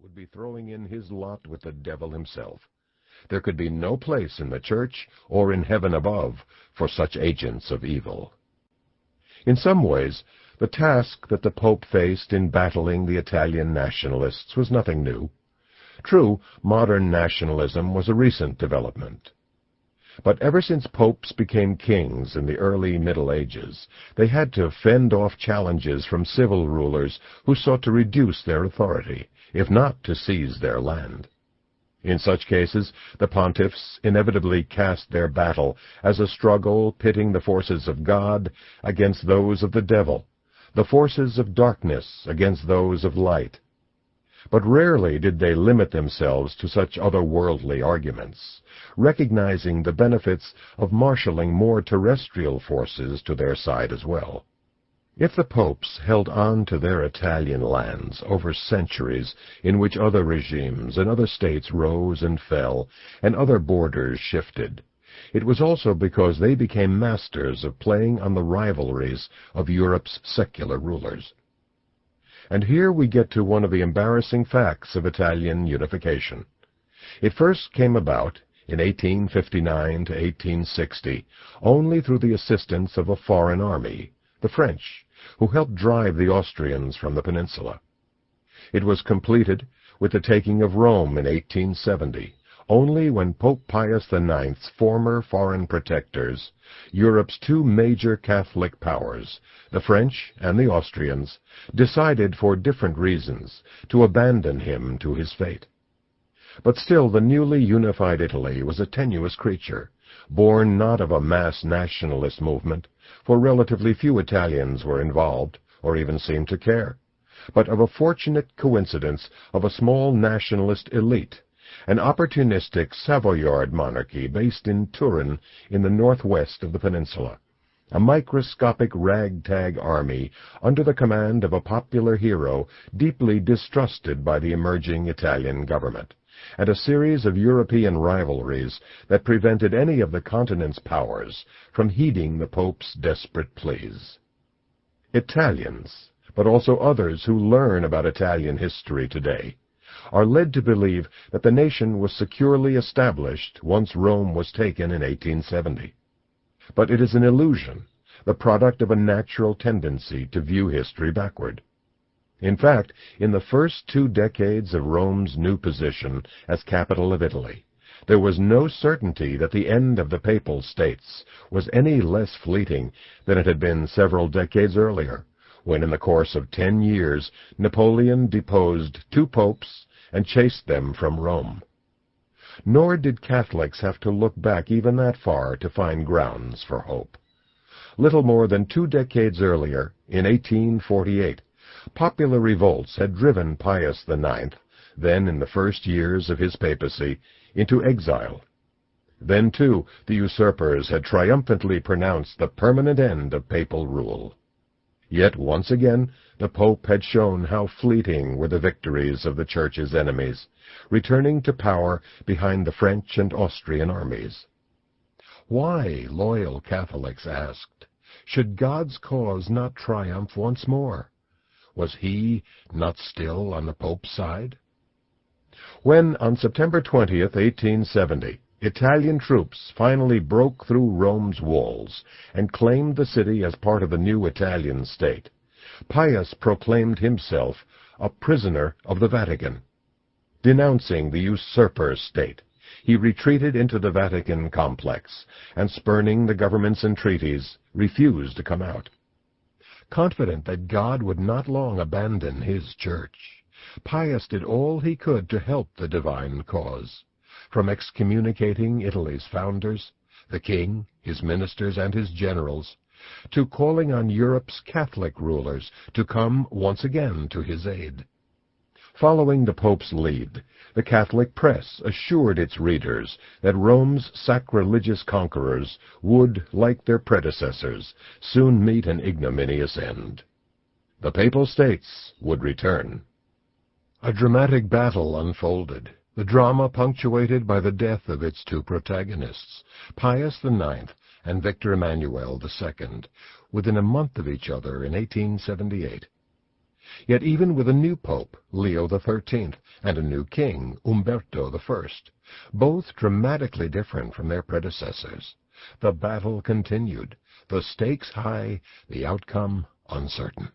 would be throwing in his lot with the devil himself. There could be no place in the Church or in heaven above for such agents of evil. In some ways, the task that the Pope faced in battling the Italian nationalists was nothing new. True, modern nationalism was a recent development. But ever since popes became kings in the early Middle Ages, they had to fend off challenges from civil rulers who sought to reduce their authority, if not to seize their land. In such cases, the pontiffs inevitably cast their battle as a struggle pitting the forces of God against those of the devil, the forces of darkness against those of light. But rarely did they limit themselves to such otherworldly arguments, recognizing the benefits of marshaling more terrestrial forces to their side as well. If the popes held on to their Italian lands over centuries in which other regimes and other states rose and fell, and other borders shifted, it was also because they became masters of playing on the rivalries of Europe's secular rulers. And here we get to one of the embarrassing facts of Italian unification. It first came about, in 1859 to 1860, only through the assistance of a foreign army, the French, who helped drive the Austrians from the peninsula. It was completed with the taking of Rome in 1870, only when Pope Pius IX's former foreign protectors, Europe's two major Catholic powers, the French and the Austrians, decided for different reasons to abandon him to his fate. But still the newly unified Italy was a tenuous creature, born not of a mass nationalist movement, for relatively few Italians were involved, or even seemed to care, but of a fortunate coincidence of a small nationalist elite, an opportunistic Savoyard monarchy based in Turin in the northwest of the peninsula, a microscopic ragtag army under the command of a popular hero deeply distrusted by the emerging Italian government, and a series of European rivalries that prevented any of the continent's powers from heeding the Pope's desperate pleas. Italians, but also others who learn about Italian history today, are led to believe that the nation was securely established once Rome was taken in 1870. But it is an illusion, the product of a natural tendency to view history backward. In fact, in the first 2 decades of Rome's new position as capital of Italy, there was no certainty that the end of the Papal States was any less fleeting than it had been several decades earlier, when in the course of 10 years Napoleon deposed 2 popes and chased them from Rome. Nor did Catholics have to look back even that far to find grounds for hope. Little more than 2 decades earlier, in 1848, popular revolts had driven Pius IX, then in the first years of his papacy, into exile. Then, too, the usurpers had triumphantly pronounced the permanent end of papal rule. Yet once again the Pope had shown how fleeting were the victories of the Church's enemies, returning to power behind the French and Austrian armies. Why, loyal Catholics asked, should God's cause not triumph once more? Was he not still on the Pope's side? When, on September 20th, 1870, Italian troops finally broke through Rome's walls and claimed the city as part of the new Italian state, Pius proclaimed himself a prisoner of the Vatican. Denouncing the usurper state, he retreated into the Vatican complex and, spurning the government's entreaties, refused to come out. Confident that God would not long abandon his church, Pius did all he could to help the divine cause, from excommunicating Italy's founders, the king, his ministers, and his generals, to calling on Europe's Catholic rulers to come once again to his aid. Following the Pope's lead, the Catholic press assured its readers that Rome's sacrilegious conquerors would, like their predecessors, soon meet an ignominious end. The Papal States would return. A dramatic battle unfolded, the drama punctuated by the death of its 2 protagonists, Pius IX and Victor Emmanuel II, within a month of each other in 1878. Yet even with a new pope, Leo XIII, and a new king, Umberto I, both dramatically different from their predecessors, the battle continued, the stakes high, the outcome uncertain.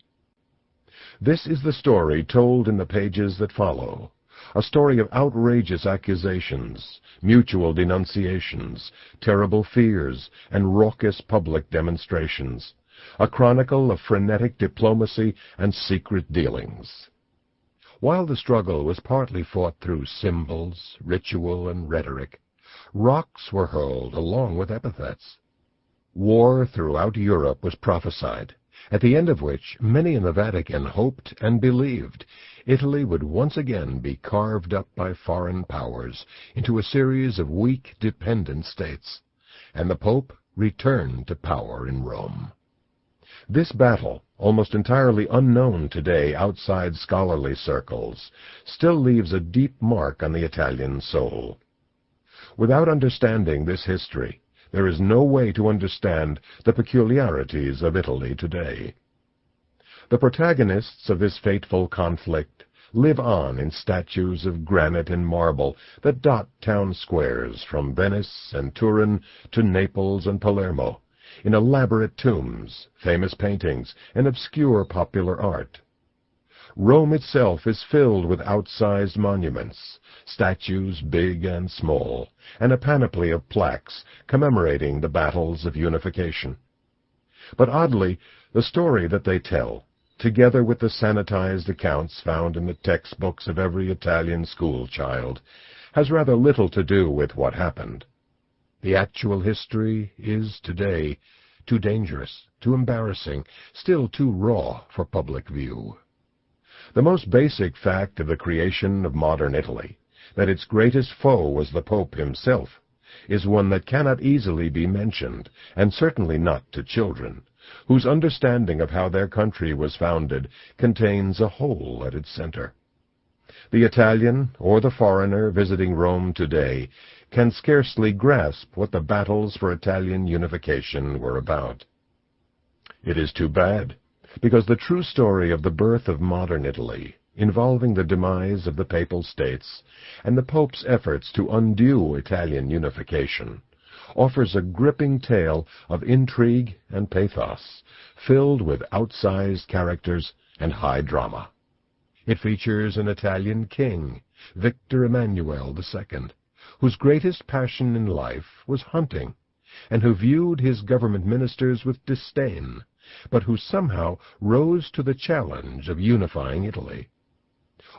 This is the story told in the pages that follow, a story of outrageous accusations, mutual denunciations, terrible fears, and raucous public demonstrations, a chronicle of frenetic diplomacy and secret dealings. While the struggle was partly fought through symbols, ritual, and rhetoric, rocks were hurled along with epithets. War throughout Europe was prophesied, at the end of which many in the Vatican hoped and believed Italy would once again be carved up by foreign powers into a series of weak, dependent states, and the Pope returned to power in Rome. This battle, almost entirely unknown today outside scholarly circles, still leaves a deep mark on the Italian soul. Without understanding this history, there is no way to understand the peculiarities of Italy today. The protagonists of this fateful conflict live on in statues of granite and marble that dot town squares from Venice and Turin to Naples and Palermo, in elaborate tombs, famous paintings, and obscure popular art. Rome itself is filled with outsized monuments, statues big and small, and a panoply of plaques commemorating the battles of unification. But oddly, the story that they tell, together with the sanitized accounts found in the textbooks of every Italian school child, has rather little to do with what happened. The actual history is, today, too dangerous, too embarrassing, still too raw for public view. The most basic fact of the creation of modern Italy, that its greatest foe was the Pope himself, is one that cannot easily be mentioned, and certainly not to children, whose understanding of how their country was founded contains a hole at its center. The Italian or the foreigner visiting Rome today can scarcely grasp what the battles for Italian unification were about. It is too bad, because the true story of the birth of modern Italy, involving the demise of the Papal States and the Pope's efforts to undo Italian unification, offers a gripping tale of intrigue and pathos, filled with outsized characters and high drama. It features an Italian king, Victor Emmanuel II, whose greatest passion in life was hunting, and who viewed his government ministers with disdain, but who somehow rose to the challenge of unifying Italy.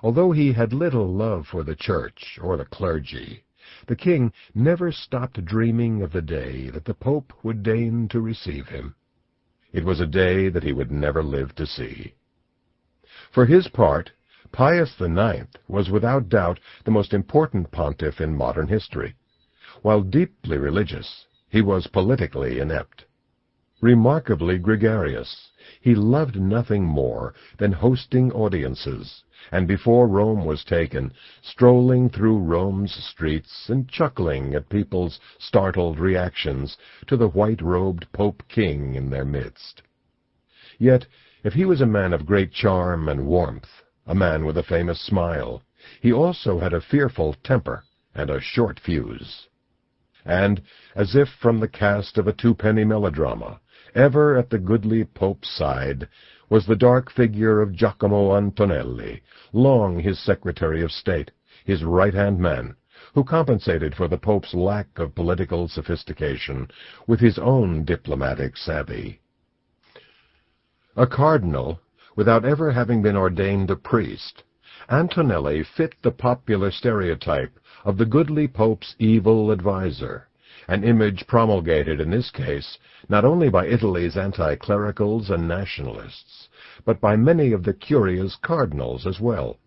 Although he had little love for the church or the clergy, the king never stopped dreaming of the day that the Pope would deign to receive him. It was a day that he would never live to see. For his part, Pius IX was without doubt the most important pontiff in modern history. While deeply religious, he was politically inept. Remarkably gregarious, he loved nothing more than hosting audiences, and before Rome was taken, strolling through Rome's streets and chuckling at people's startled reactions to the white-robed Pope King in their midst. Yet, if he was a man of great charm and warmth, a man with a famous smile, he also had a fearful temper and a short fuse. And, as if from the cast of a two-penny melodrama, ever at the goodly Pope's side was the dark figure of Giacomo Antonelli, long his Secretary of State, his right-hand man, who compensated for the Pope's lack of political sophistication with his own diplomatic savvy. A cardinal, without ever having been ordained a priest, Antonelli fit the popular stereotype of the goodly Pope's evil adviser, an image promulgated in this case not only by Italy's anti-clericals and nationalists, but by many of the Curia's cardinals as well,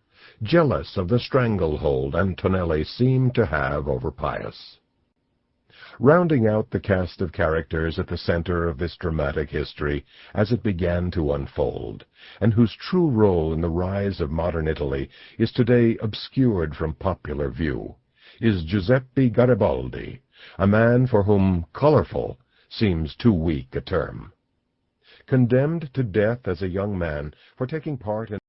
jealous of the stranglehold Antonelli seemed to have over Pius. Rounding out the cast of characters at the center of this dramatic history as it began to unfold, and whose true role in the rise of modern Italy is today obscured from popular view, is Giuseppe Garibaldi, a man for whom colorful seems too weak a term. Condemned to death as a young man for taking part in